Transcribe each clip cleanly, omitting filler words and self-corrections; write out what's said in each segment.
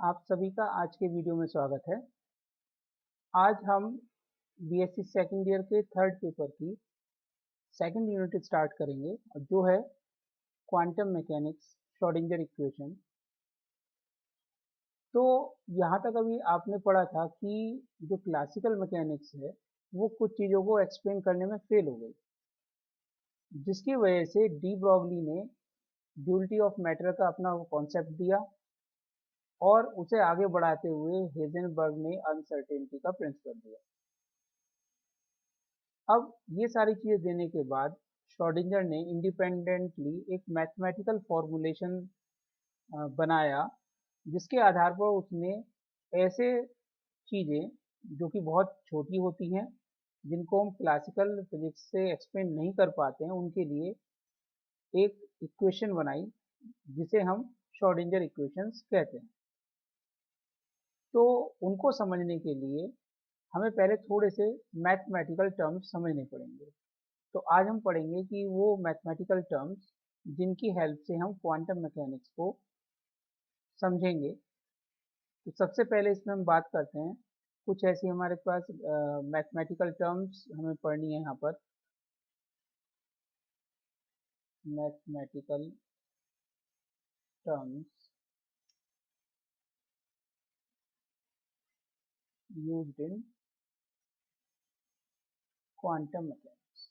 आप सभी का आज के वीडियो में स्वागत है। आज हम बीएससी सेकंड ईयर के थर्ड पेपर की सेकंड यूनिट स्टार्ट करेंगे और जो है क्वांटम मैकेनिक्स श्रोडिंगर इक्वेशन। तो यहाँ तक अभी आपने पढ़ा था कि जो क्लासिकल मैकेनिक्स है वो कुछ चीज़ों को एक्सप्लेन करने में फेल हो गई, जिसकी वजह से डी ब्रॉगली ने ड्यूलिटी ऑफ मैटर का अपना कॉन्सेप्ट दिया और उसे आगे बढ़ाते हुए हेजनबर्ग ने अनसर्टेनिटी का प्रिंसिपल दिया। अब ये सारी चीज़ें देने के बाद श्रोडिंगर ने इंडिपेंडेंटली एक मैथमेटिकल फॉर्मूलेशन बनाया, जिसके आधार पर उसने ऐसे चीज़ें जो कि बहुत छोटी होती हैं, जिनको हम क्लासिकल फिजिक्स से एक्सप्लेन नहीं कर पाते हैं, उनके लिए एक इक्वेशन बनाई जिसे हम श्रोडिंगर इक्वेशंस कहते हैं। तो उनको समझने के लिए हमें पहले थोड़े से मैथमेटिकल टर्म्स समझने पड़ेंगे। तो आज हम पढ़ेंगे कि वो मैथमेटिकल टर्म्स जिनकी हेल्प से हम क्वांटम मैकेनिक्स को समझेंगे। तो सबसे पहले इसमें हम बात करते हैं, कुछ ऐसी हमारे पास मैथमेटिकल टर्म्स हमें पढ़नी है यहाँ पर। Mathematical terms used in quantum mechanics.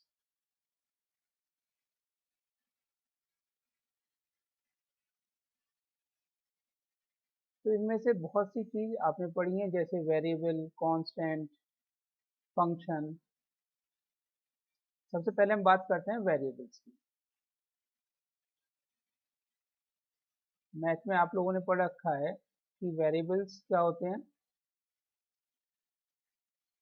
तो इनमें से बहुत सी चीज़ आपने पढ़ी है, जैसे वेरिएबल, कांस्टेंट, फंक्शन। सबसे पहले हम बात करते हैं वेरिएबल्स की। मैथ में आप लोगों ने पढ़ रखा है कि वेरिएबल्स क्या होते हैं।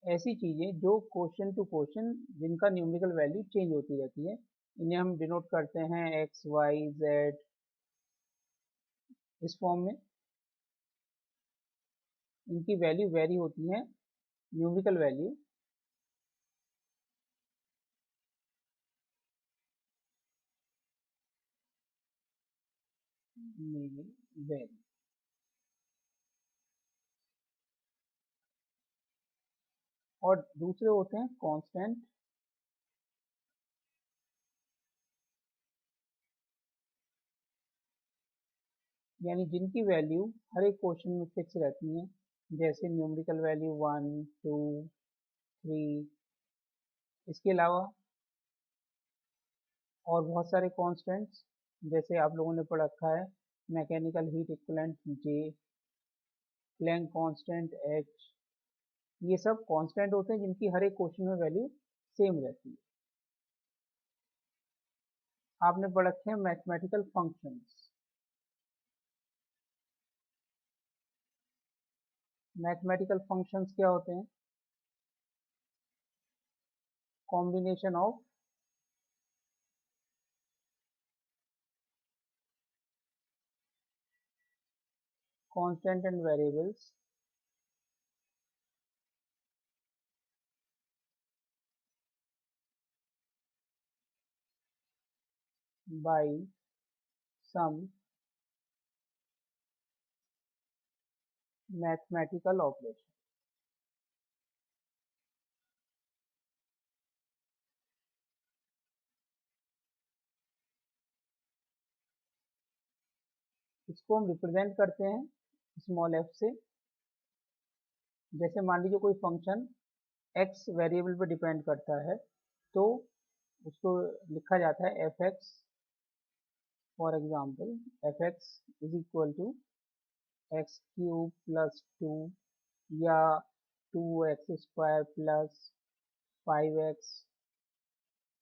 ऐसी चीज़ें जो क्वेश्चन टू क्वेश्चन जिनका न्यूमेरिकल वैल्यू चेंज होती रहती है, इन्हें हम डिनोट करते हैं एक्स वाई जेड, इस फॉर्म में। इनकी वैल्यू वेरी होती है, न्यूमेरिकल वैल्यू। वेरी। और दूसरे होते हैं कांस्टेंट, यानी जिनकी वैल्यू हर एक क्वेश्चन में फिक्स रहती है, जैसे न्यूमेरिकल वैल्यू 1 2 3। इसके अलावा और बहुत सारे कांस्टेंट्स, जैसे आप लोगों ने पढ़ रखा है मैकेनिकल हीट इक्विवेलेंट जे, प्लैंक कांस्टेंट एच। ये सब कांस्टेंट होते हैं जिनकी हर एक क्वेश्चन में वैल्यू सेम रहती है। आपने पढ़ रखे हैं मैथमेटिकल फंक्शंस। मैथमेटिकल फंक्शंस क्या होते हैं? Combination of constant and variables by some mathematical operation. इसको हम रिप्रेजेंट करते हैं स्मॉल एफ से। जैसे मान लीजिए कोई फंक्शन एक्स वेरिएबल पर डिपेंड करता है, तो उसको लिखा जाता है f x. For example f x is equal to x cube plus 2 या 2x² प्लस 5x।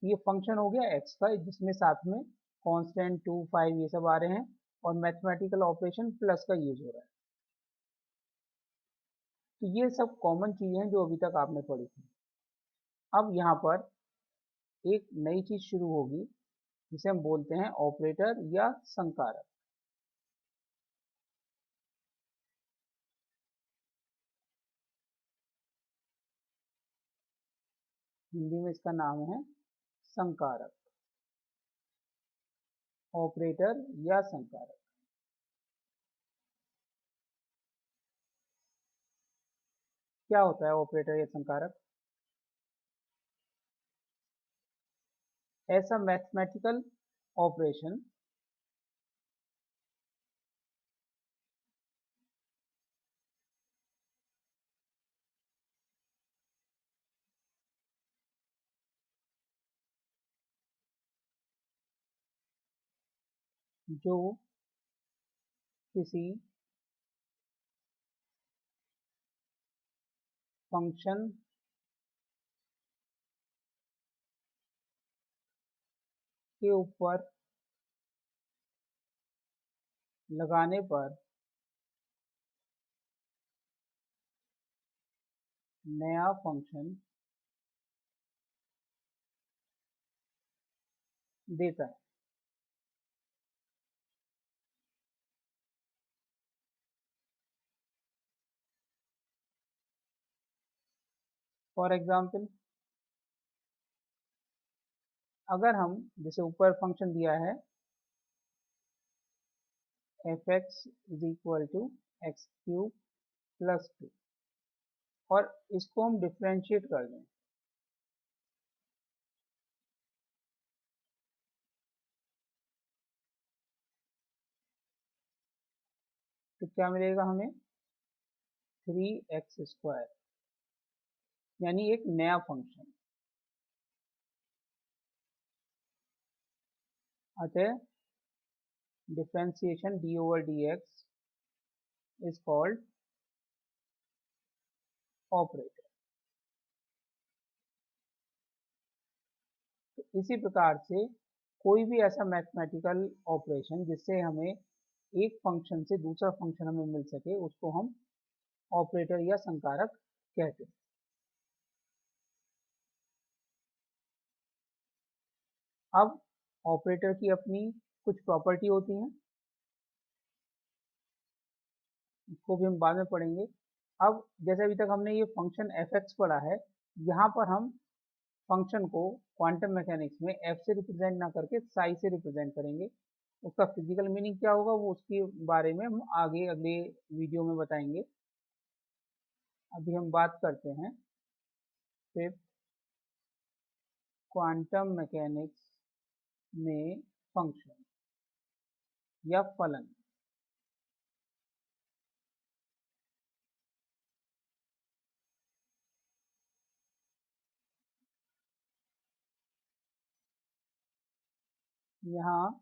ये फंक्शन हो गया एक्स का, जिसमें साथ में कांस्टेंट 2 5 ये सब आ रहे हैं और मैथमेटिकल ऑपरेशन प्लस का यूज हो रहा है। तो ये सब कॉमन चीज़ें हैं जो अभी तक आपने पढ़ी थी। अब यहाँ पर एक नई चीज़ शुरू होगी जिसे हम बोलते हैं ऑपरेटर या संकारक। हिंदी में इसका नाम है संकारक, ऑपरेटर या संकारक। क्या होता है ऑपरेटर या संकारक? ऐसा मैथमेटिकल ऑपरेशन जो किसी फंक्शन के ऊपर लगाने पर नया फंक्शन देता है। फॉर एग्जाम्पल, अगर हम जैसे ऊपर फंक्शन दिया है f x is equal to x cube plus 2 और इसको हम डिफ्रेंशिएट कर दें तो क्या मिलेगा हमें? 3x² यानी एक नया फंक्शन। अतः differentiation D over d x is called operator. तो इसी प्रकार से कोई भी ऐसा मैथमेटिकल ऑपरेशन जिससे हमें एक फंक्शन से दूसरा फंक्शन हमें मिल सके उसको हम ऑपरेटर या संकारक कहते हैं। अब ऑपरेटर की अपनी कुछ प्रॉपर्टी होती हैं, इसको भी हम बाद में पढ़ेंगे। अब जैसे अभी तक हमने ये फंक्शन एफ एक्स पढ़ा है, यहाँ पर हम फंक्शन को क्वांटम मैकेनिक्स में एफ से रिप्रेजेंट ना करके साई से रिप्रेजेंट करेंगे। उसका फिजिकल मीनिंग क्या होगा वो उसके बारे में हम आगे अगले वीडियो में बताएंगे। अभी हम बात करते हैं फिर क्वांटम मैकेनिक्स में फंक्शन या फलन। यहाँ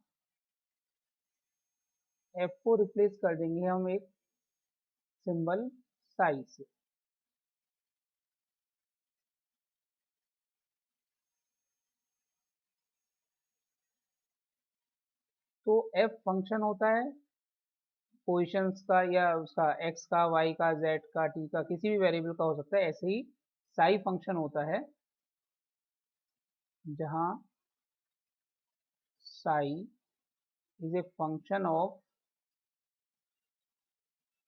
एफ को रिप्लेस कर देंगे हम एक सिंबल साई से। तो एफ फंक्शन होता है पोजिशंस का या उसका एक्स का वाई का जेड का टी का किसी भी वेरिएबल का हो सकता है। ऐसे ही साई फंक्शन होता है जहाँ Sai is a function of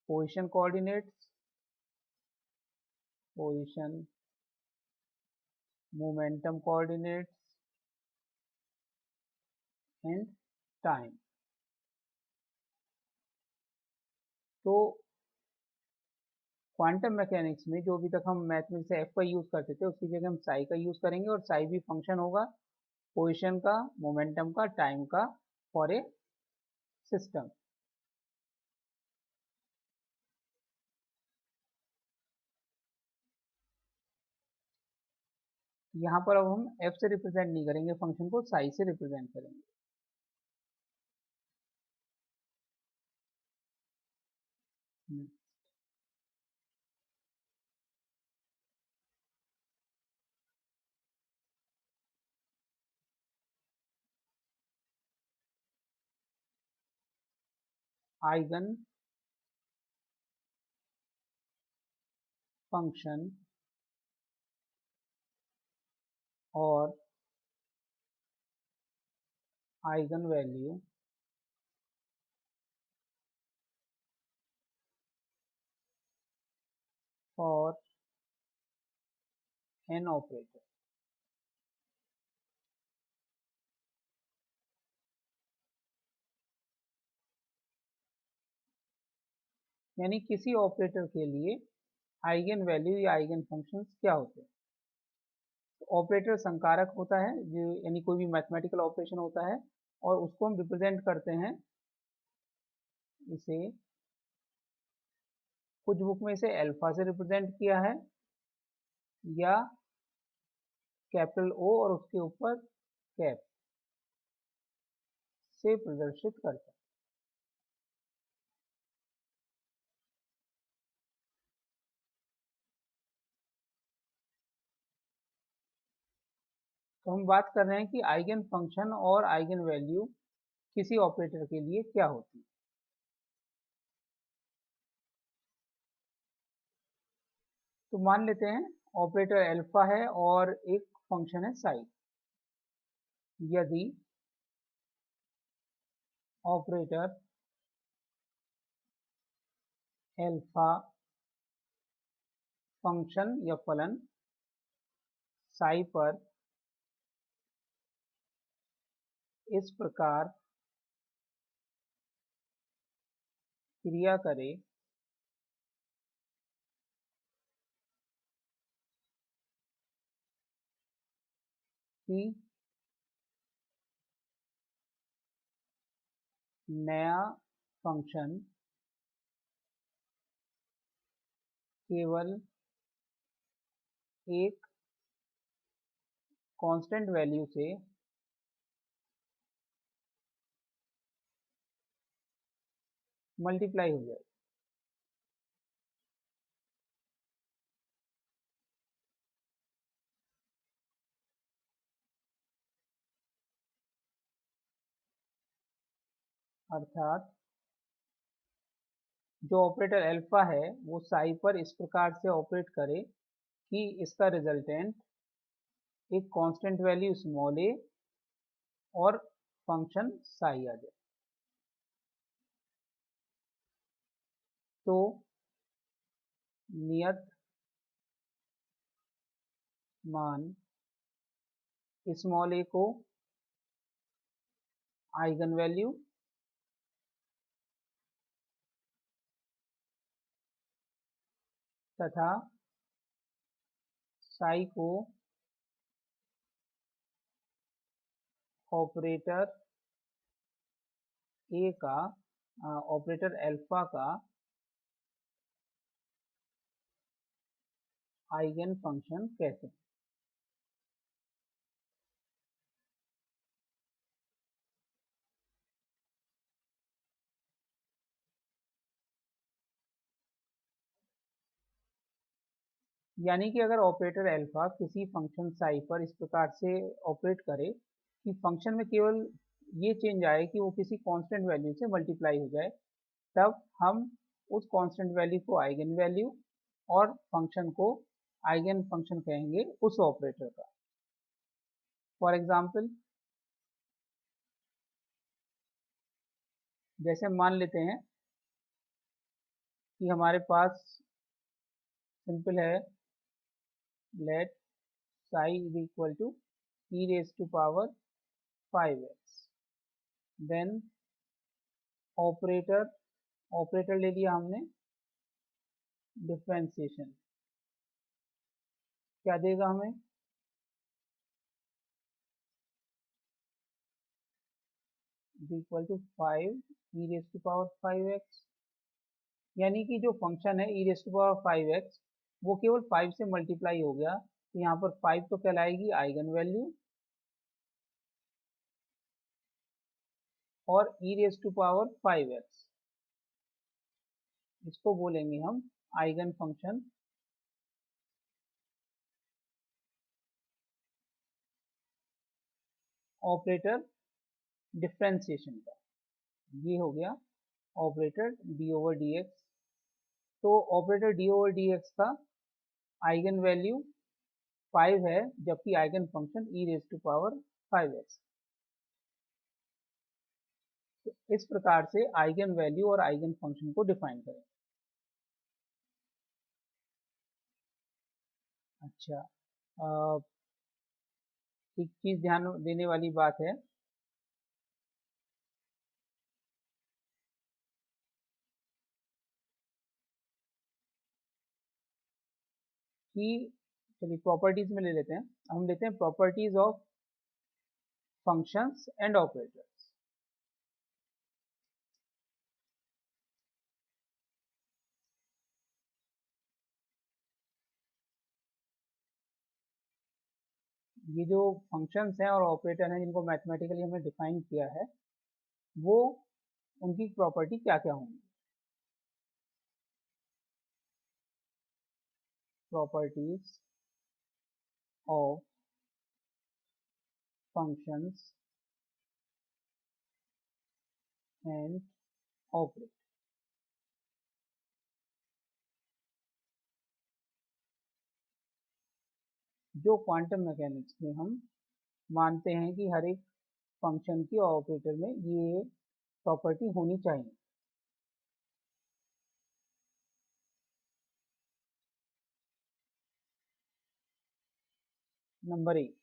position coordinates, position momentum coordinates and time. तो क्वांटम मैकेनिक्स में जो अभी तक हम मैथमेटिक्स से एफ का यूज करते थे उसकी जगह हम साई का यूज करेंगे और साई भी फंक्शन होगा पोजिशन का, मोमेंटम का, टाइम का फॉर ए सिस्टम। यहाँ पर अब हम एफ से रिप्रेजेंट नहीं करेंगे फंक्शन को, साई से रिप्रेजेंट करेंगे। आइगन फंक्शन और eigen value for an operator. यानी किसी ऑपरेटर के लिए आइगन वैल्यू या आइगन फंक्शंस क्या होते हैं। ऑपरेटर संकारक होता है, जो यानी कोई भी मैथमेटिकल ऑपरेशन होता है और उसको हम रिप्रेजेंट करते हैं, इसे कुछ बुक में इसे अल्फा से रिप्रेजेंट किया है या कैपिटल ओ और उसके ऊपर कैप से प्रदर्शित करता है। तो हम बात कर रहे हैं कि आइगन फंक्शन और आइगन वैल्यू किसी ऑपरेटर के लिए क्या होती है। तो मान लेते हैं ऑपरेटर अल्फा है और एक फंक्शन है साई। यदि ऑपरेटर अल्फा फंक्शन या फलन साई पर इस प्रकार क्रिया करे कि नया फंक्शन केवल एक कांस्टेंट वैल्यू से मल्टीप्लाई हो जाए। अर्थात जो ऑपरेटर अल्फा है वो साई पर इस प्रकार से ऑपरेट करे कि इसका रिजल्टेंट एक कांस्टेंट वैल्यू स्मॉल ए और फंक्शन साई आ जाए। तो नियत मान स्मॉल ए को आइगन वैल्यू तथा साई को ऑपरेटर ए का ऑपरेटर अल्फा का आइगन फंक्शन कहते हैं। यानी कि अगर ऑपरेटर अल्फा किसी फंक्शन साई पर इस प्रकार से ऑपरेट करे कि फंक्शन में केवल ये चेंज आए कि वो किसी कांस्टेंट वैल्यू से मल्टीप्लाई हो जाए, तब हम उस कांस्टेंट वैल्यू को आइगन वैल्यू और फंक्शन को आइगन फंक्शन कहेंगे उस ऑपरेटर का। फॉर एग्जाम्पल, जैसे मान लेते हैं कि हमारे पास सिंपल है, let psi is equal to e raise to power 5x, then operator operator ले लिया हमने डिफरेंशिएशन, क्या देगा हमें, is equal to 5 e raise to power 5x। यानी कि जो फंक्शन है e raise to power 5x वो केवल 5 से मल्टीप्लाई हो गया, तो यहाँ पर 5 तो कहलाएगी आइगन वैल्यू और ई रेज टू पावर 5x इसको बोलेंगे हम आइगन फंक्शन ऑपरेटर डिफरेंशिएशन का। ये हो गया operator d over d x. तो operator d over d x का आइगन वैल्यू 5 है, जबकि eigen function e raise to power 5x। तो इस प्रकार से आइगन वैल्यू और आइगन फंक्शन को डिफाइन करें। अच्छा, एक चीज ध्यान देने वाली बात है, कि चलिए प्रॉपर्टीज में ले लेते हैं, हम लेते हैं properties of functions and operators. ये जो फंक्शंस हैं और ऑपरेटर हैं जिनको मैथमेटिकली हमने डिफाइन किया है, वो उनकी प्रॉपर्टी क्या क्या होंगी। Properties of functions and operator. जो क्वांटम मैकेनिक्स में हम मानते हैं कि हर एक फंक्शन की और ऑपरेटर में ये प्रॉपर्टी होनी चाहिए। नंबर 1,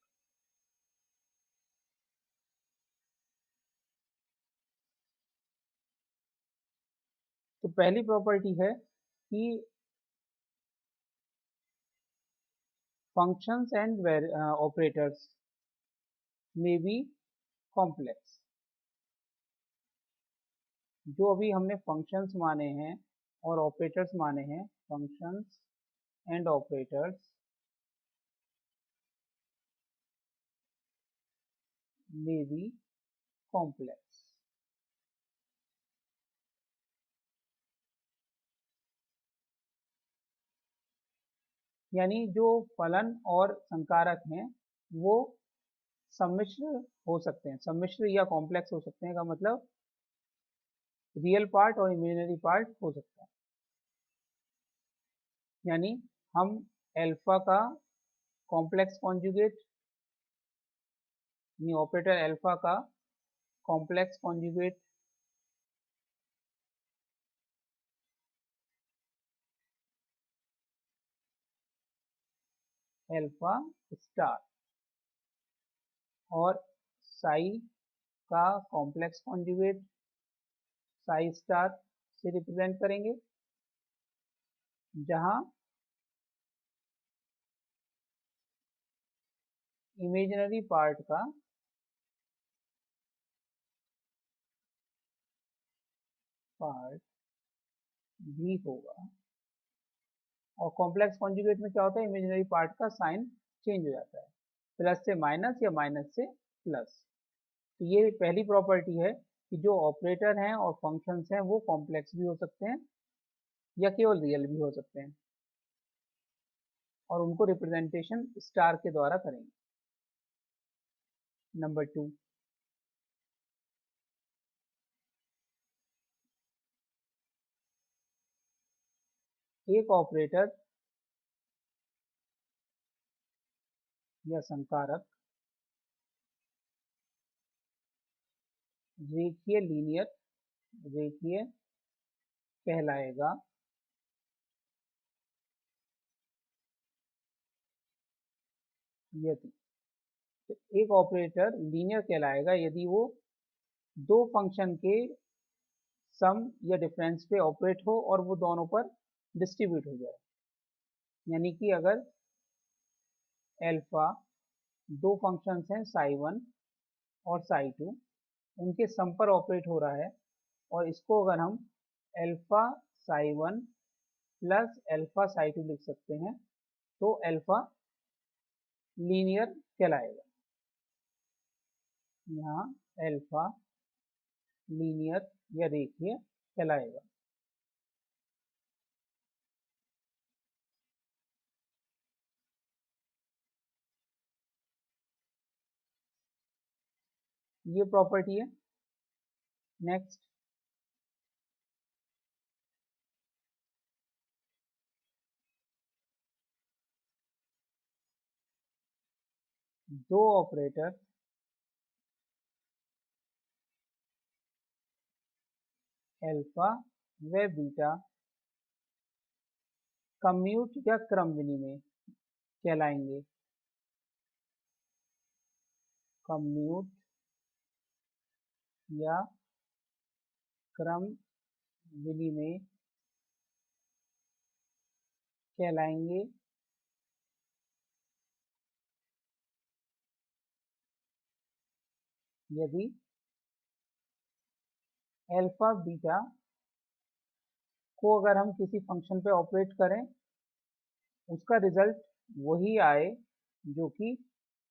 तो पहली प्रॉपर्टी है कि फंक्शंस एंड ऑपरेटर्स में बी कॉम्प्लेक्स। जो अभी हमने फंक्शंस माने हैं और ऑपरेटर्स माने हैं, फंक्शंस एंड ऑपरेटर्स में बी कॉम्प्लेक्स। यानी जो फलन और संकारक हैं वो सम्मिश्र हो सकते हैं, सम्मिश्र या कॉम्प्लेक्स हो सकते हैं का मतलब रियल पार्ट और इमेजिनरी पार्ट हो सकता है। यानी हम अल्फा का कॉम्प्लेक्स कॉन्जुगेट, यानी ऑपरेटर अल्फा का कॉम्प्लेक्स कॉन्जुगेट अल्फा स्टार और साई का कॉम्प्लेक्स कॉन्जुगेट साई स्टार से रिप्रेजेंट करेंगे, जहां इमेजिनरी पार्ट का पार्ट भी होगा। और कॉम्प्लेक्स कॉन्जुगेट में क्या होता है, इमेजिनरी पार्ट का साइन चेंज हो जाता है, प्लस से माइनस या माइनस से प्लस। तो ये पहली प्रॉपर्टी है कि जो ऑपरेटर हैं और फंक्शंस हैं वो कॉम्प्लेक्स भी हो सकते हैं या केवल रियल भी हो सकते हैं, और उनको रिप्रेजेंटेशन स्टार के द्वारा करेंगे। नंबर 2, एक ऑपरेटर या संकारक रेखीय लीनियर रेखीय कहलाएगा यदि, तो एक ऑपरेटर लीनियर कहलाएगा यदि वो दो फंक्शन के सम या डिफरेंस पे ऑपरेट हो और वो दोनों पर डिस्ट्रीब्यूट हो जाए। यानी कि अगर अल्फा दो फंक्शंस हैं साई 1 और साई 2, उनके सम पर ऑपरेट हो रहा है, और इसको अगर हम alpha Sai 1 plus alpha Sai 2 लिख सकते हैं, तो अल्फा लीनियर कहलाएगा। यहाँ अल्फा लीनियर या रेखीय कहलाएगा। ये प्रॉपर्टी है। नेक्स्ट, दो ऑपरेटर अल्फा व बीटा कम्यूट या क्रम विनिमय कहलाएंगे। कम्यूट या क्रम विनिमय कहलाएंगे यदि अल्फा बीटा को अगर हम किसी फंक्शन पे ऑपरेट करें, उसका रिजल्ट वही आए जो कि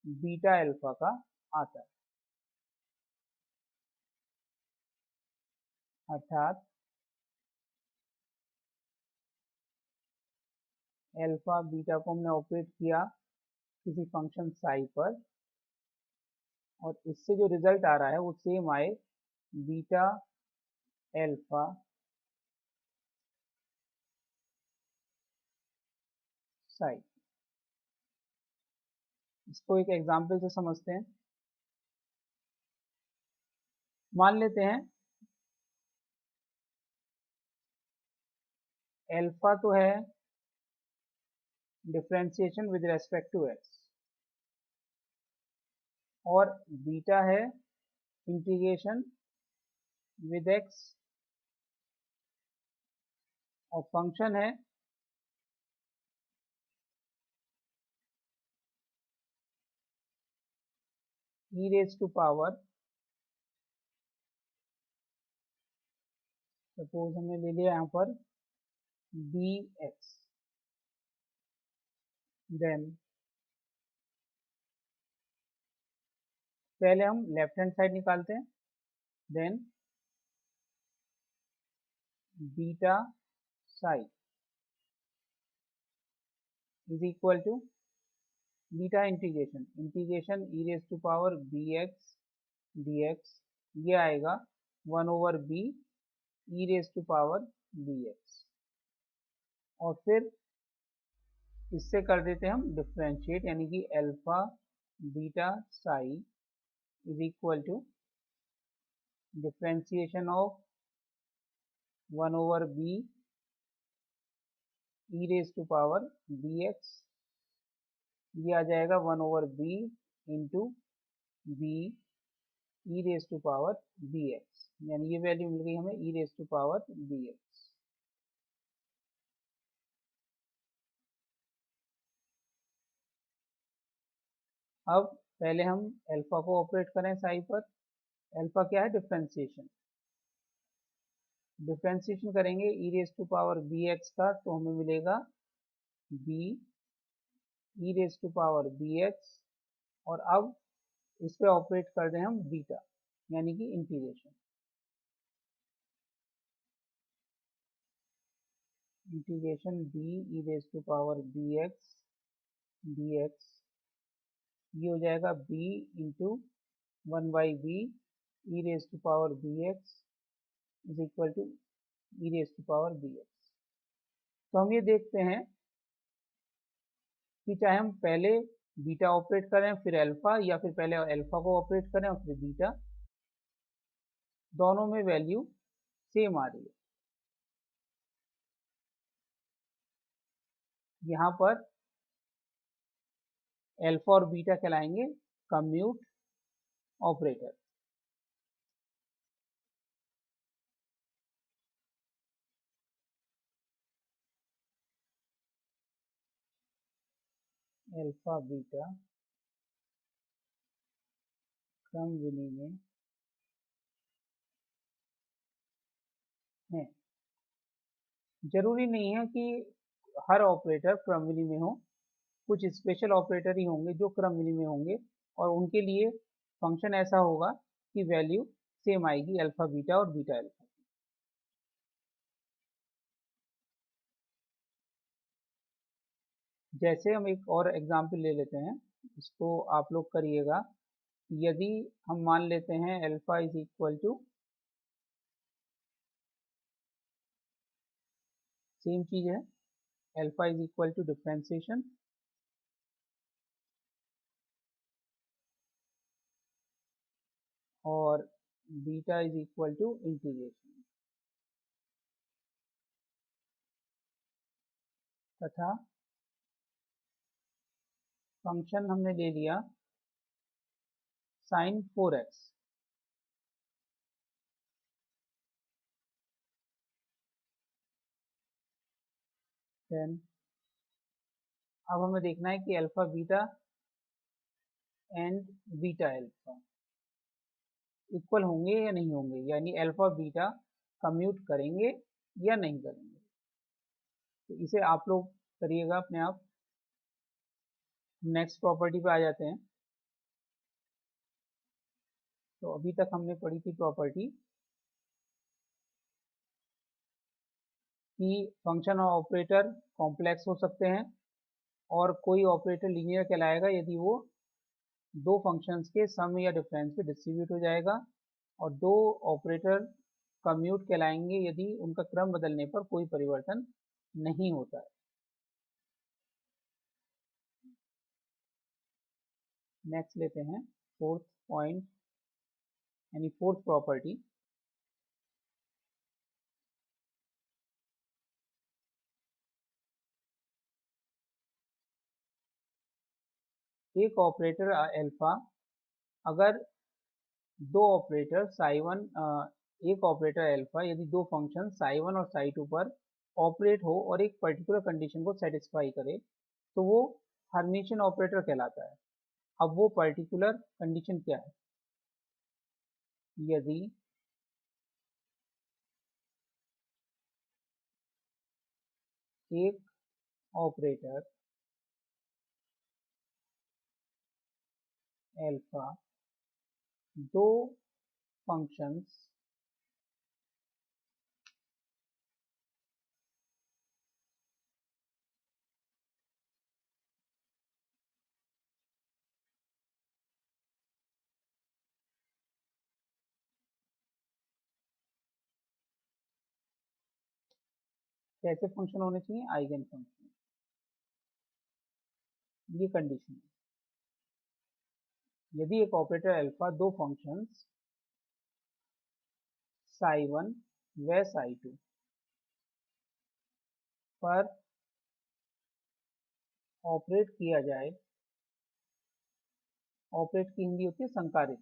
बीटा अल्फा का आता है। अर्थात अल्फा बीटा को हमने ऑपरेट किया किसी फंक्शन साई पर, और इससे जो रिजल्ट आ रहा है वो सेम आए बीटा अल्फा साई। इसको एक एग्जाम्पल से समझते हैं। मान लेते हैं अल्फा तो है differentiation with respect to x, और बीटा है इंटीग्रेशन विद एक्स, और फंक्शन है e raise to power, suppose हमने ले लिया यहाँ पर बी एक्स। देन पहले हम लेफ्ट हैंड साइड निकालते हैं। Then beta psi is equal to beta integration e raise to power B x d x, ये आएगा 1/b E raise to power B x. और फिर इससे कर देते हैं हम डिफ्रेंशिएट, यानी कि alpha beta psi is equal to differentiation of 1/b E raise to power B X, ये आ जाएगा 1/b into B E raise to power B X, यानी ये वैल्यू मिल गई हमें E raise to power B X. अब पहले हम अल्फा को ऑपरेट करें साई पर। अल्फा क्या है? डिफ्रेंशिएशन। डिफ्रेंशिएशन करेंगे e raise to power B x का, तो हमें मिलेगा b E raise to power B x, और अब इस पे ऑपरेट कर दें हम बीटा, यानी कि integration b E raise to power B x d x, ये हो जाएगा b into 1/b E raise to power B x is equal to e raise to power B x. तो हम ये देखते हैं कि चाहे हम पहले बीटा ऑपरेट करें फिर अल्फा, या फिर पहले अल्फा को ऑपरेट करें और फिर बीटा, दोनों में वैल्यू सेम आ रही है। यहाँ पर अल्फा और बीटा कहलाएंगे कम्यूट ऑपरेटर। अल्फा बीटा क्रम विनिमय है। जरूरी नहीं है कि हर ऑपरेटर क्रम विनिमय हो, कुछ स्पेशल ऑपरेटर ही होंगे जो क्रम विनिमय होंगे, और उनके लिए फंक्शन ऐसा होगा कि वैल्यू सेम आएगी अल्फा बीटा और बीटा अल्फा। जैसे हम एक और एग्जांपल ले लेते हैं, इसको आप लोग करिएगा। यदि हम मान लेते हैं alpha is equal to, same चीज है, alpha is equal to differentiation और beta is equal to integration, तथा फंक्शन हमने ले लिया साइन 4x। देन अब हमें देखना है कि alpha beta and beta alpha, equal होंगे या नहीं होंगे, यानी अल्फा बीटा कम्यूट करेंगे या नहीं करेंगे। तो इसे आप लोग करिएगा अपने आप। नेक्स्ट प्रॉपर्टी पे आ जाते हैं। तो अभी तक हमने पढ़ी थी प्रॉपर्टी कि फंक्शन और ऑपरेटर कॉम्प्लेक्स हो सकते हैं और कोई ऑपरेटर लीनियर कहलाएगा यदि वो दो फंक्शंस के सम या डिफरेंस पे डिस्ट्रीब्यूट हो जाएगा, और दो ऑपरेटर कम्यूट कहलाएंगे यदि उनका क्रम बदलने पर कोई परिवर्तन नहीं होता है। नेक्स्ट लेते हैं फोर्थ पॉइंट, यानी फोर्थ प्रॉपर्टी। एक ऑपरेटर अल्फा अगर दो ऑपरेटर साई वन, एक ऑपरेटर अल्फा यदि दो फंक्शन साई वन और साई टू पर ऑपरेट हो और एक पर्टिकुलर कंडीशन को सेटिस्फाई करे तो वो हर्मिशियन ऑपरेटर कहलाता है। अब वो पर्टिकुलर कंडीशन क्या है? यदि एक ऑपरेटर अल्फा दो फंक्शंस कैसे फंक्शन होने चाहिए? Eigen function. ये कंडीशन है। यदि एक ऑपरेटर अल्फा दो फंक्शंस साई वन व साई टू पर ऑपरेट किया जाए, ऑपरेट की हिंदी होती है संकारित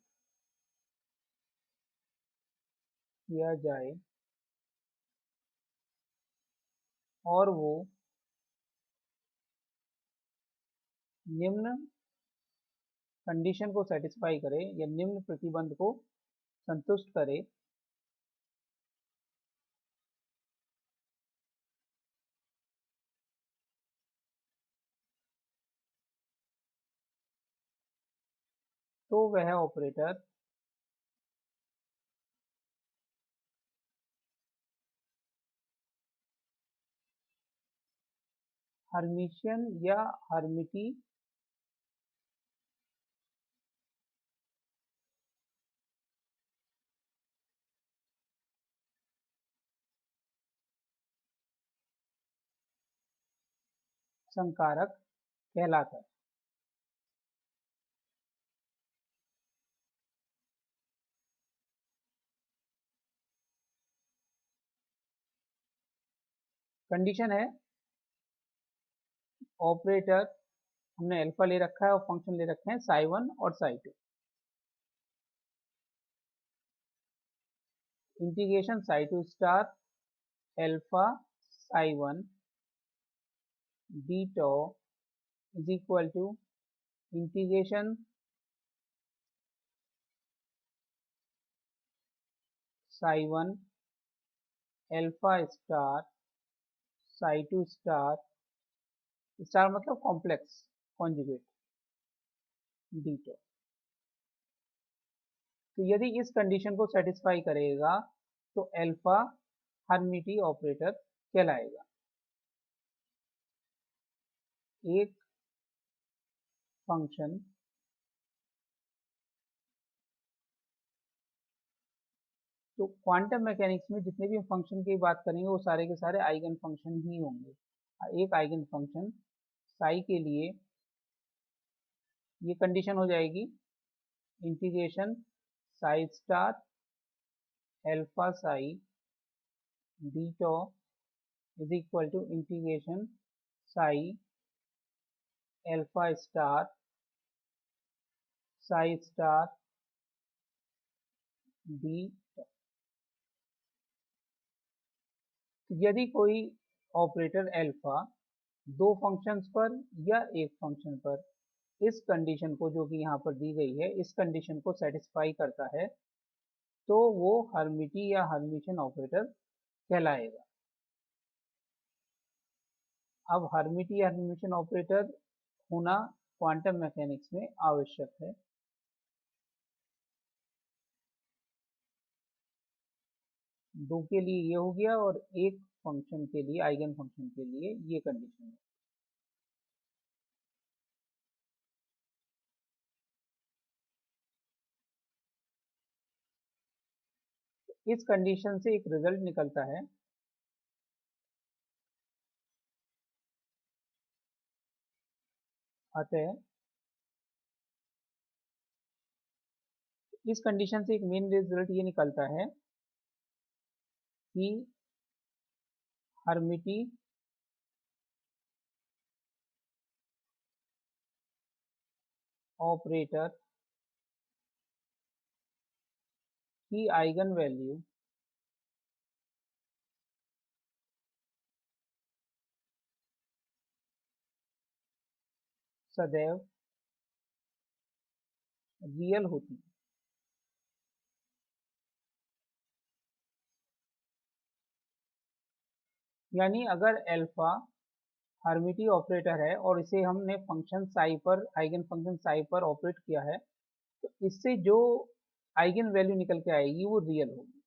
किया जाए, और वो निम्न कंडीशन को सेटिस्फाई करे या निम्न प्रतिबंध को संतुष्ट करे, तो वह ऑपरेटर हर्मिशियन या हर्मिटी संकारक कहलाता है। कंडीशन है ऑपरेटर, हमने अल्फा ले रखा है और फंक्शन ले रखे हैं साई वन और psi two. Integration psi two star alpha psi one d tau is equal to integration psi one alpha star psi two star, star मतलब कॉम्प्लेक्स कॉन्जुगेट डी टो। तो यदि इस कंडीशन को satisfy करेगा तो alpha हर्मिटी operator कहलाएगा। एक function तो क्वांटम मैकेनिक्स में जितने भी फंक्शन की बात करेंगे वो सारे के सारे आइगन फंक्शन ही होंगे। एक आइगन फंक्शन साई के लिए ये कंडीशन हो जाएगी integration psi star alpha psi d tau is equal to integration psi alpha star psi star d. यदि कोई ऑपरेटर अल्फा दो फंक्शंस पर या एक फंक्शन पर इस कंडीशन को जो कि यहाँ पर दी गई है इस कंडीशन को सेटिस्फाई करता है तो वो हर्मिटी या हर्मिशन ऑपरेटर कहलाएगा। अब हर्मिटी या हर्मिशन ऑपरेटर होना क्वांटम मैकेनिक्स में आवश्यक है। दो के लिए ये हो गया और एक फंक्शन के लिए, आइगन फंक्शन के लिए ये कंडीशन है। इस कंडीशन से एक रिजल्ट निकलता है अतः इस कंडीशन से एक मेन रिजल्ट ये निकलता है कि हर्मिटी ऑपरेटर की आइगन वैल्यू सदैव रियल होती है। यानी अगर अल्फा हर्मिटी ऑपरेटर है और इसे हमने फंक्शन साई पर, आइगन फंक्शन साई पर ऑपरेट किया है, तो इससे जो आइगन वैल्यू निकल के आएगी वो रियल होगी।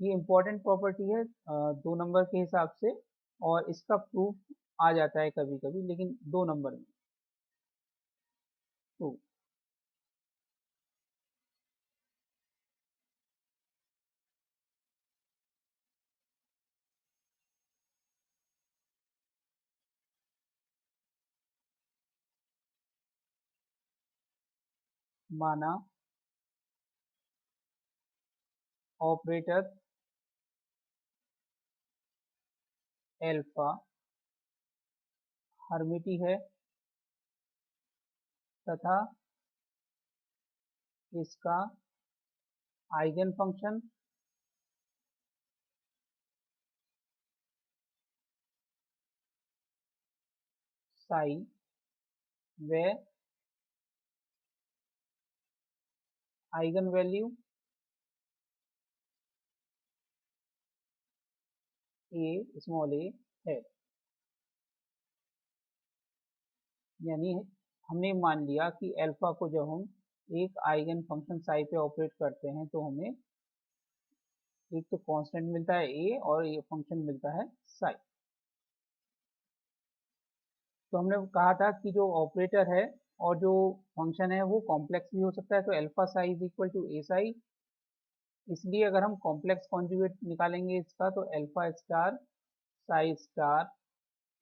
ये इंपॉर्टेंट प्रॉपर्टी है 2 नंबर के हिसाब से, और इसका प्रूफ आ जाता है कभी कभी, लेकिन 2 नंबर में। तो माना ऑपरेटर अल्फा हर्मिटी है तथा इसका आइगन फंक्शन साई व आइगन वैल्यू स्मॉल ए है। यानी हमने मान लिया कि अल्फा को जब हम एक आइगन फंक्शन साई पे ऑपरेट करते हैं तो हमें एक तो कांस्टेंट मिलता है ए और ये फंक्शन मिलता है साई। तो हमने कहा था कि जो ऑपरेटर है और जो फंक्शन है वो कॉम्प्लेक्स भी हो सकता है, तो alpha psi is equal to a psi. इसलिए अगर हम कॉम्प्लेक्स कॉन्जुगेट निकालेंगे इसका, तो alpha star psi star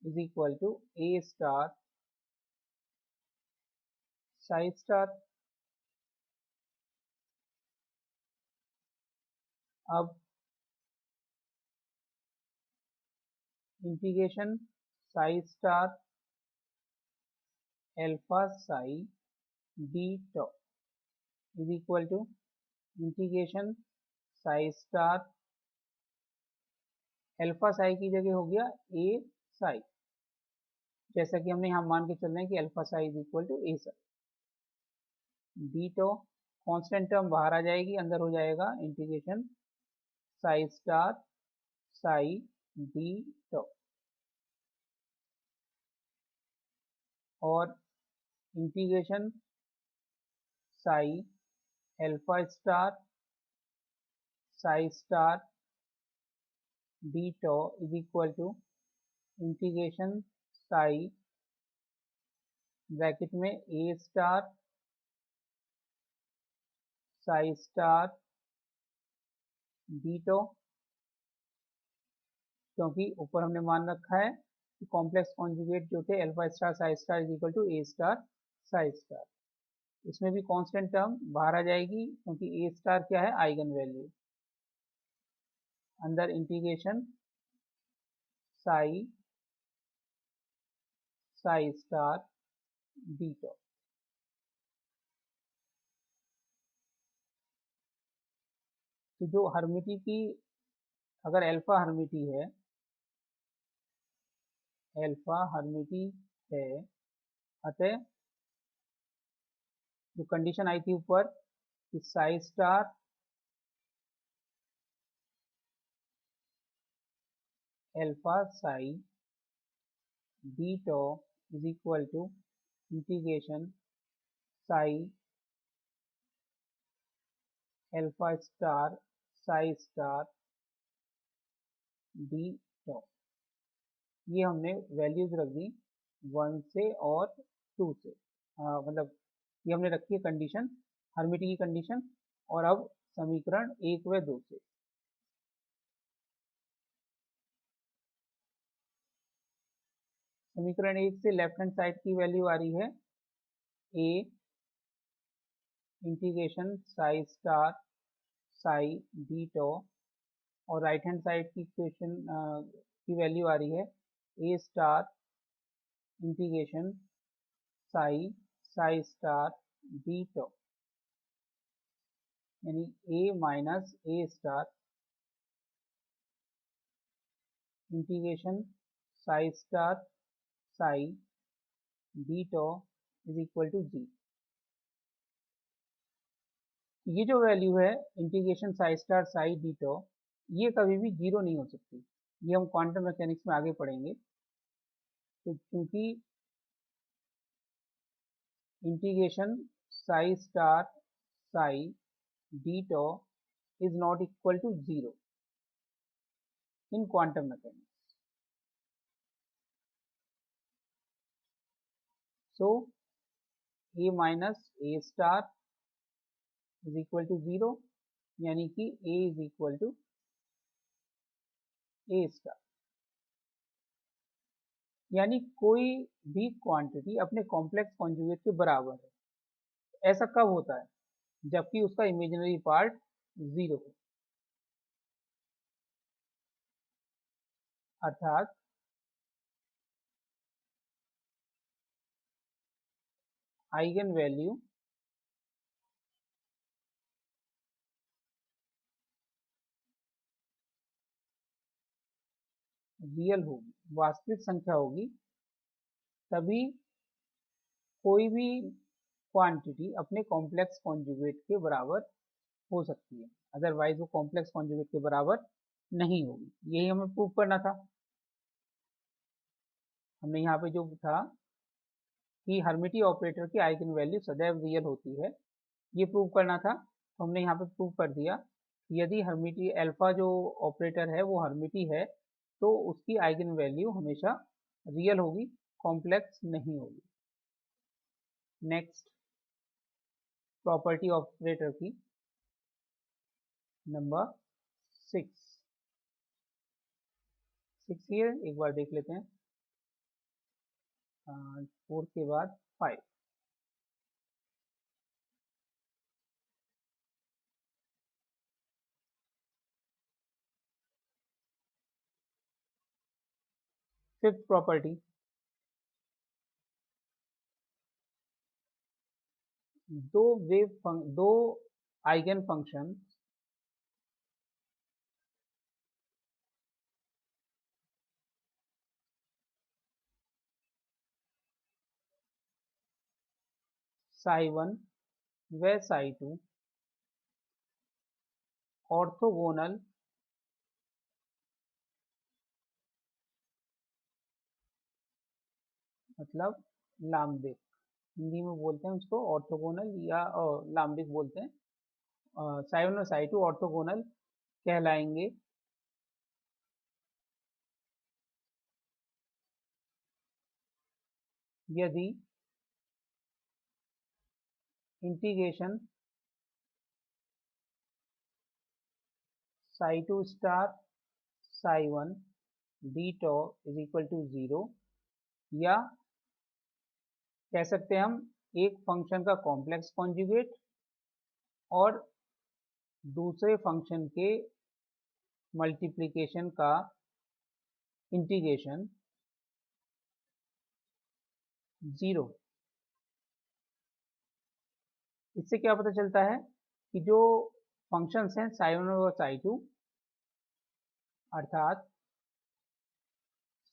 is equal to a star psi star. अब integration psi star alpha psi d tau is equal to integration psi star alpha psi की जगह हो गया ए साई, जैसा कि हमने यहाँ मान के चल रहे हैं कि alpha psi is equal to a psi d tau. Constant term बाहर आ जाएगी, अंदर हो जाएगा integration psi star psi d tau और integration psi alpha star psi star d tau is equal to integration psi bracket में a star psi star d tau, क्योंकि ऊपर हमने मान रखा है कि कॉम्प्लेक्स कॉन्जुगेट जो थे alpha star psi star is equal to a star psi star. इसमें भी कांस्टेंट टर्म बाहर आ जाएगी क्योंकि ए स्टार क्या है, आइगन वैल्यू। अंदर integration psi psi star d tau. तो जो हर्मिटी की, अगर अल्फा हर्मिटी है, अल्फा हर्मिटी है, अतः जो कंडीशन आई थी ऊपर कि psi star alpha psi d tau is equal to integration psi alpha star psi star d tau. ये हमने वैल्यूज रख दी 1 से और 2 से, मतलब ये हमने रखी है कंडीशन, हर्मिटियन की कंडीशन। और अब समीकरण 1 व 2 से, समीकरण 1 से लेफ्ट हैंड साइड की वैल्यू आ रही है a integration psi star psi d tau, और राइट हैंड साइड की इक्वेशन की वैल्यू आ रही है a star integration psi psi star d tau, यानी a minus a star integration psi star psi d tau is equal to g. ये जो value है integration psi star psi d tau, ये कभी भी जीरो नहीं हो सकती। ये हम क्वांटम मैकेनिक्स में आगे पढ़ेंगे। तो क्योंकि integration psi star psi d tau is not equal to zero in quantum mechanics. So a minus a star is equal to zero, यानी कि a is equal to a star. यानी कोई भी क्वांटिटी अपने कॉम्प्लेक्स कॉन्जुगेट के बराबर है। ऐसा कब होता है? जबकि उसका इमेजिनरी पार्ट जीरो हो, अर्थात आइगन वैल्यू रियल होगी, वास्तविक संख्या होगी, तभी कोई भी क्वांटिटी अपने कॉम्प्लेक्स कॉन्जुगेट के बराबर हो सकती है। अदरवाइज वो कॉम्प्लेक्स कॉन्जुगेट के बराबर नहीं होगी। यही हमें प्रूव करना था। हमने यहाँ पे जो था कि हर्मिटी ऑपरेटर की आइगन वैल्यू सदैव रियल होती है, ये प्रूव करना था। तो हमने यहाँ पे प्रूव कर दिया कि यदि हर्मिटी अल्फा जो ऑपरेटर है वो हर्मिटी है, तो उसकी आइगन वैल्यू हमेशा रियल होगी, कॉम्प्लेक्स नहीं होगी। नेक्स्ट प्रॉपर्टी ऑपरेटर की नंबर 6 ये एक बार देख लेते हैं। 4 के बाद 5। फिफ्थ प्रॉपर्टी, दो आइगन फंक्शन साई 1 व साई 2 ऑर्थोगोनल मतलब लाम्बिक, हिंदी में बोलते हैं उसको ऑर्थोगोनल या लाम्बिक बोलते हैं। साई 1 और साई 2 ऑर्थोगोनल कहलाएंगे यदि integration psi 2 star psi 1 d tau is equal to zero, या कह सकते हैं हम एक फंक्शन का कॉम्प्लेक्स कॉन्जुगेट और दूसरे फंक्शन के मल्टीप्लिकेशन का इंटीग्रेशन जीरो। इससे क्या पता चलता है कि जो फंक्शंस हैं साई 1 और साई 2, अर्थात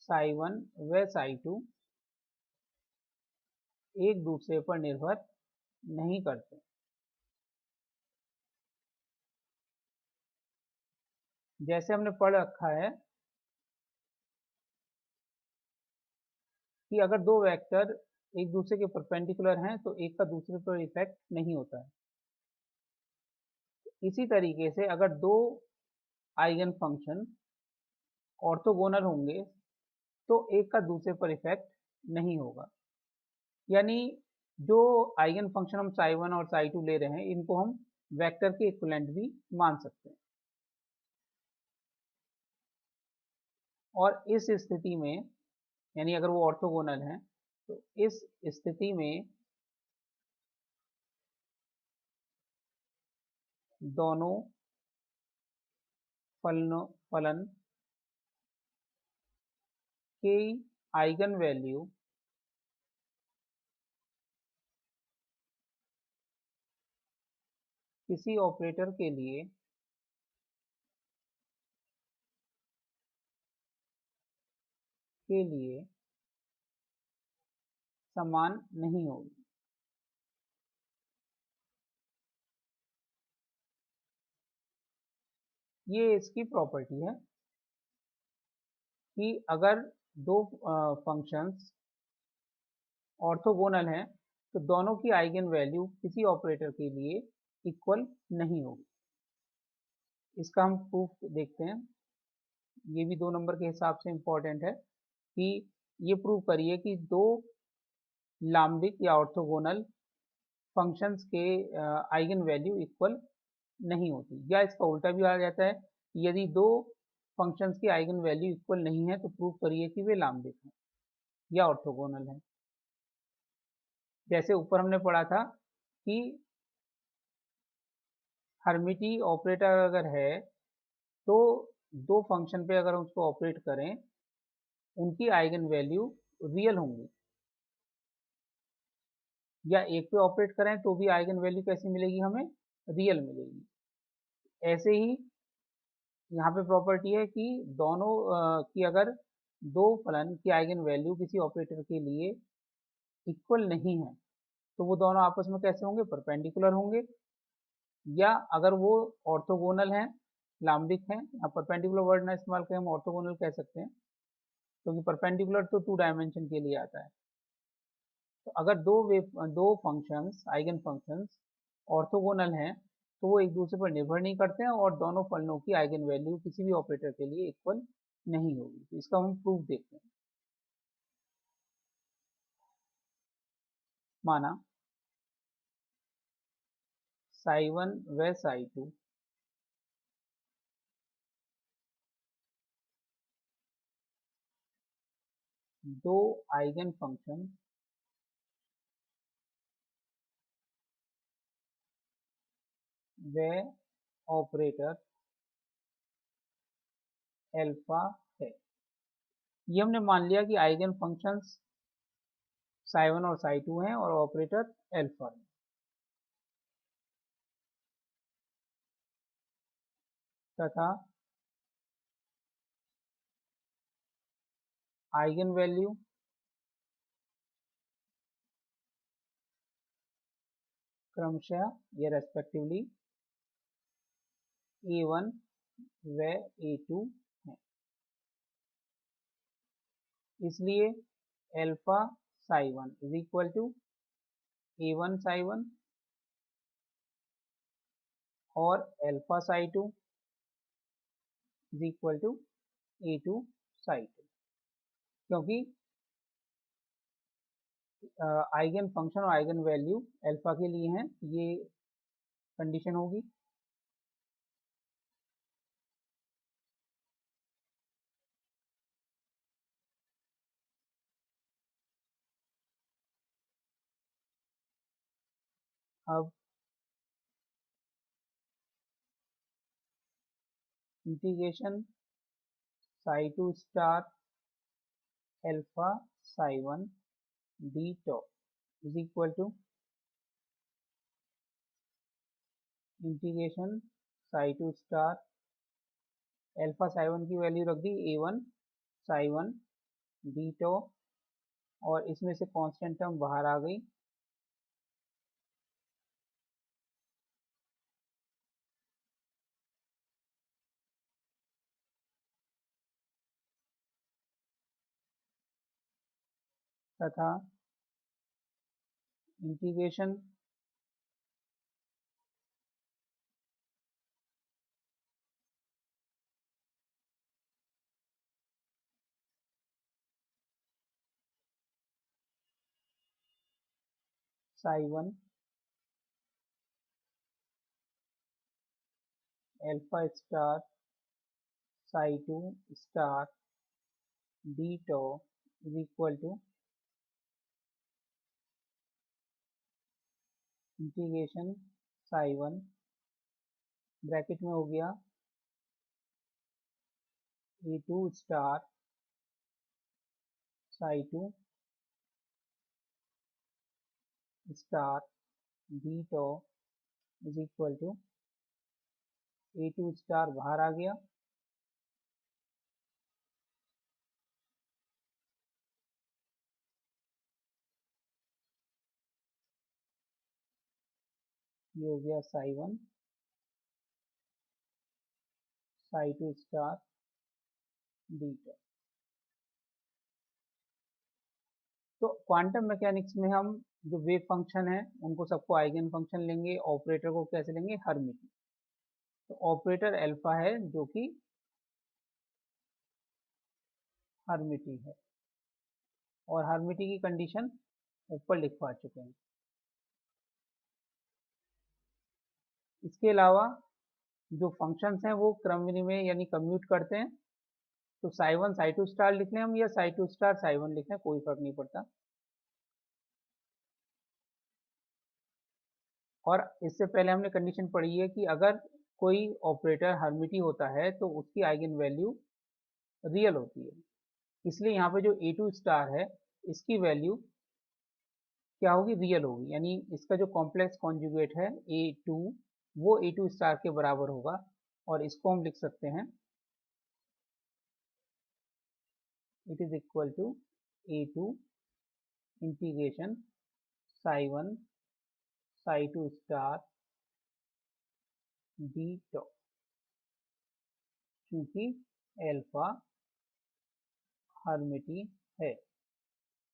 साई 1 व साई 2 एक दूसरे पर निर्भर नहीं करते। जैसे हमने पढ़ रखा है कि अगर दो वेक्टर एक दूसरे के परपेंडिकुलर हैं तो एक का दूसरे पर इफेक्ट नहीं होता है। इसी तरीके से अगर दो आइगन फंक्शन ऑर्थोगोनल होंगे तो एक का दूसरे पर इफेक्ट नहीं होगा। यानी जो आइगन फंक्शन हम psi1 और psi2 ले रहे हैं इनको हम वेक्टर के इक्विवेलेंट भी मान सकते हैं। और इस स्थिति में यानी अगर वो ऑर्थोगोनल हैं तो इस स्थिति में दोनों फलन के आइगन वैल्यू किसी ऑपरेटर के लिए समान नहीं होगी। ये इसकी प्रॉपर्टी है कि अगर दो फंक्शंस ऑर्थोगोनल हैं तो दोनों की आइगन वैल्यू किसी ऑपरेटर के लिए इक्वल नहीं होगी। इसका हम प्रूफ देखते हैं। ये भी 2 नंबर के हिसाब से इम्पोर्टेंट है कि ये प्रूव करिए कि दो लाम्बिक या ऑर्थोगोनल फंक्शंस के आइगन वैल्यू इक्वल नहीं होती, या इसका उल्टा भी आ जाता है कि यदि दो फंक्शंस की आइगन वैल्यू इक्वल नहीं है तो प्रूव करिए कि वे लाम्बिक हैं या ऑर्थोगोनल हैं। जैसे ऊपर हमने पढ़ा था कि हर्मिटी ऑपरेटर अगर है तो दो फंक्शन पे अगर उसको ऑपरेट करें उनकी आइगन वैल्यू रियल होंगी, या एक पे ऑपरेट करें तो भी आइगन वैल्यू कैसी मिलेगी, हमें रियल मिलेगी। ऐसे ही यहाँ पे प्रॉपर्टी है कि दोनों की अगर दो फलन की आइगन वैल्यू किसी ऑपरेटर के लिए इक्वल नहीं है तो वो दोनों आपस में कैसे होंगे, परपेंडिकुलर होंगे। या अगर वो ऑर्थोगोनल हैं, लाम्बिक हैं, यहाँ परपेंडिकुलर वर्ड ना इस्तेमाल करें, हम ऑर्थोगोनल कह सकते हैं क्योंकि परपेंडिकुलर तो 2 डायमेंशन के लिए आता है। तो अगर दो फंक्शंस आइगन फंक्शंस ऑर्थोगोनल हैं तो वो एक दूसरे पर निर्भर नहीं करते हैं और दोनों फलनों की आइगन वैल्यू किसी भी ऑपरेटर के लिए इक्वल नहीं होगी। तो इसका हम प्रूफ देखते हैं। माना psi1 व psi2 दो आइगन फंक्शन व ऑपरेटर एल्फा है। ये हमने मान लिया कि आइगन फंक्शंस psi1 और psi2 हैं और ऑपरेटर एल्फा है। तथा आइगन वैल्यू क्रमशः या रेस्पेक्टिवली a1 व a2 है। इसलिए alpha psi1 is equal to a1 psi1 और alpha psi2 is equal to a2 psi2, क्योंकि आइगन फंक्शन और आइगन वैल्यू एल्फा के लिए हैं, ये कंडीशन होगी। अब integration psi2 star alpha psi1 d tau is equal to integration psi2 star alpha psi1 की वैल्यू रख दी a1 psi1 डी टॉप, और इसमें से कांस्टेंट टर्म बाहर आ गई, तथा integration psi1 alpha star psi2 star d tau is equal to integration psi1 bracket में हो गया a2 star psi2 star d tau is equal to a2 star बाहर आ गया ये हो गया psi1 psi2 star d tau। तो क्वांटम मैकेनिक्स में हम जो वेव फंक्शन है उनको सबको आइगन फंक्शन लेंगे, ऑपरेटर को कैसे लेंगे, हर्मिटी। तो ऑपरेटर अल्फा है जो कि हर्मिटी है और हर्मिटी की कंडीशन ऊपर लिखवा चुके हैं। इसके अलावा जो फंक्शंस हैं वो क्रम विनिमय यानी कम्यूट करते हैं। तो psi1 psi2 स्टार लिख लें हम या psi2 स्टार psi1 लिख लें, कोई फर्क नहीं पड़ता। और इससे पहले हमने कंडीशन पढ़ी है कि अगर कोई ऑपरेटर हर्मिटी होता है तो उसकी आइगन वैल्यू रियल होती है। इसलिए यहाँ पे जो a2 स्टार है इसकी वैल्यू क्या होगी, रियल होगी, यानी इसका जो कॉम्प्लेक्स कॉन्जुगेट है a2 वो a2 स्टार के बराबर होगा। और इसको हम लिख सकते हैं it is equal to a2 integration psi1 psi2 star d tau, क्योंकि अल्फा हर्मिटी है।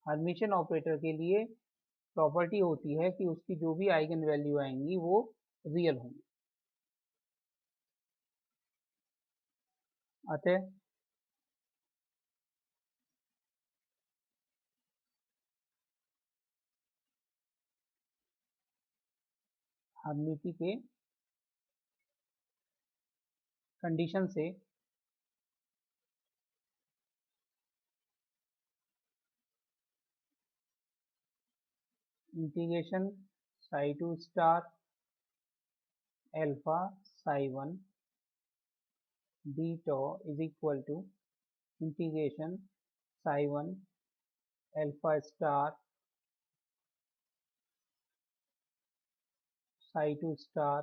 हर्मिशन ऑपरेटर के लिए प्रॉपर्टी होती है कि उसकी जो भी आइगन वैल्यू आएंगी वो रियल होंगी। अतः हर्मिटी के कंडीशन से integration psi2 star alpha psi1 d tau is equal to integration psi1 alpha star psi2 star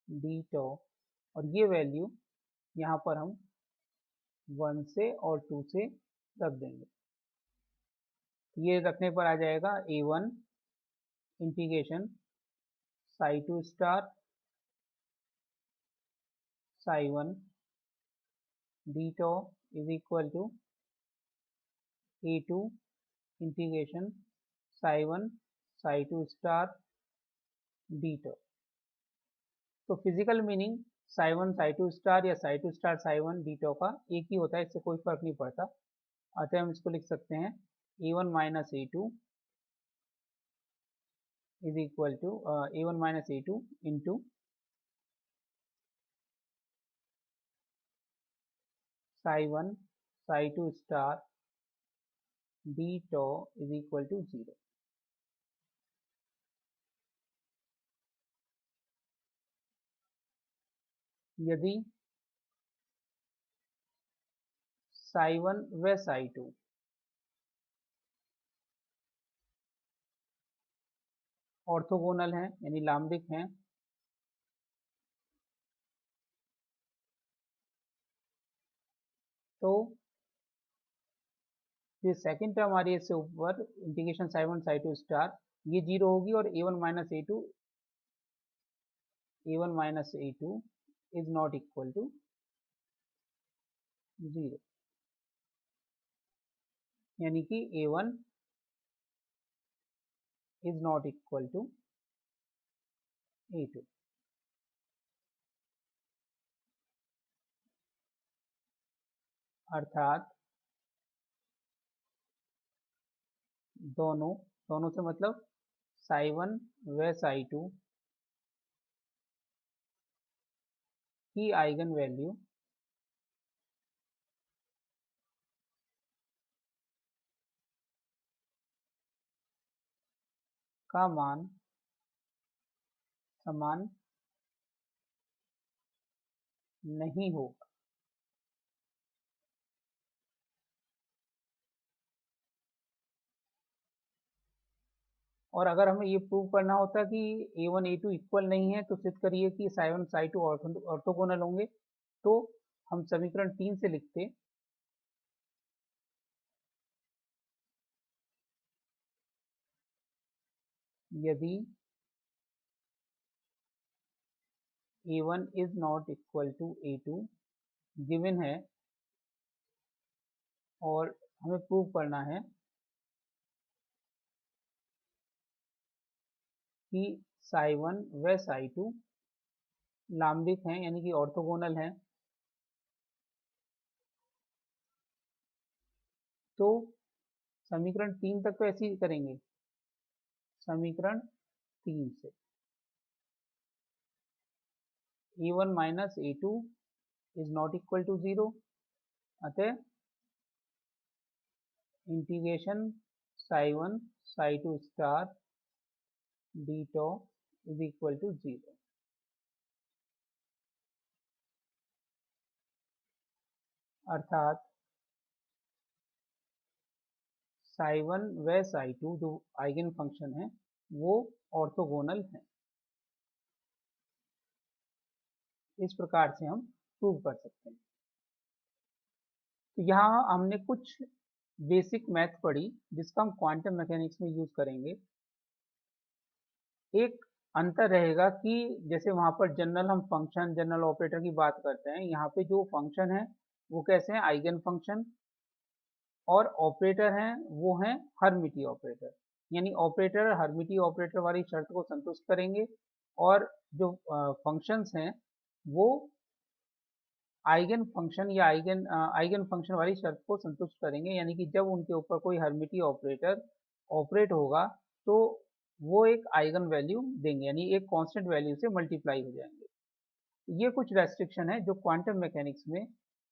d tau, और ये वैल्यू यहाँ पर हम 1 से और 2 से रख देंगे। ये रखने पर आ जाएगा a1 integration psi2 star psi1 d tau is equal to a2 integration psi1 psi2 star d tau। तो physical meaning psi1 psi2 star या psi2 star psi1 d tau का एक ही होता है, इससे कोई फर्क नहीं पड़ता। अतः हम इसको लिख सकते हैं a1 minus a2 is equal to a1 minus a2 into psi1 psi2 star d tau is equal to 0। यदि psi1 व psi2 ऑर्थोगोनल हैं यानी लाम्बिक हैं, तो ये सेकंड टर्म आ रही है इससे ऊपर इंटीग्रेशन psi1 psi2 स्टार, ये 0 होगी और a1 minus a2 is not equal to 0। यानी कि A1 is not equal to A2। अर्थात दोनों से मतलब psi1 व psi2 की आइगन वैल्यू का मान समान नहीं होगा। और अगर हमें ये प्रूव करना होता कि A1 A2 इक्वल नहीं है तो सिद्ध करिए कि psi1 psi2 ऑर्थोगोनल होंगे, तो हम समीकरण 3 से लिखते यदि A1 is not equal to A2 given है और हमें प्रूव करना है कि psi1 व psi2 लांबिक हैं यानी कि ऑर्थोगोनल हैं, तो समीकरण 3 तक तो ऐसे ही करेंगे। समीकरण 3 से A1 minus A2 is not equal to 0, अतः integration psi1 psi2 star d tau is equal to 0। अर्थात psi1 व psi2 जो आइगन फंक्शन है वो ऑर्थोगोनल है। इस प्रकार से हम प्रूव कर सकते हैं। तो यहाँ हमने कुछ बेसिक मैथ पढ़ी जिसका हम क्वांटम मैकेनिक्स में यूज करेंगे। एक अंतर रहेगा कि जैसे वहाँ पर जनरल हम फंक्शन जनरल ऑपरेटर की बात करते हैं, यहाँ पे जो फंक्शन है वो कैसे हैं, आइगन फंक्शन, और ऑपरेटर हैं वो हैं हर्मिटी ऑपरेटर। यानी ऑपरेटर हर्मिटी ऑपरेटर वाली शर्त को संतुष्ट करेंगे और जो फंक्शंस हैं वो आइगन फंक्शन या आइगन फंक्शन वाली शर्त को संतुष्ट करेंगे। यानी कि जब उनके ऊपर कोई हर्मिटी ऑपरेटर ऑपरेट होगा तो वो एक आइगन वैल्यू देंगे, यानी एक कांस्टेंट वैल्यू से मल्टीप्लाई हो जाएंगे। ये कुछ रेस्ट्रिक्शन है जो क्वांटम मैकेनिक्स में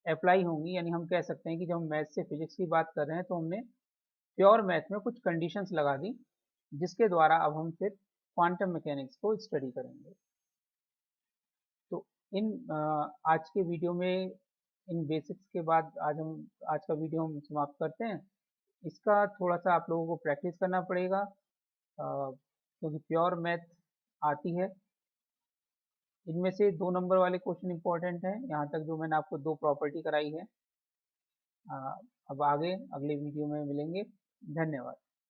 अप्लाई होंगी। यानी हम कह सकते हैं कि जब हम मैथ से फिजिक्स की बात कर रहे हैं तो हमने प्योर मैथ में कुछ कंडीशंस लगा दी जिसके द्वारा अब हम फिर क्वांटम मैकेनिक्स को स्टडी करेंगे। तो इन आज के वीडियो में इन बेसिक्स के बाद आज का वीडियो हम समाप्त करते हैं। इसका थोड़ा सा आप लोगों को प्रैक्टिस करना पड़ेगा क्योंकि प्योर मैथ आती है। इनमें से 2 नंबर वाले क्वेश्चन इंपॉर्टेंट हैं, यहाँ तक जो मैंने आपको 2 प्रॉपर्टी कराई है। अब आगे अगले वीडियो में मिलेंगे। धन्यवाद।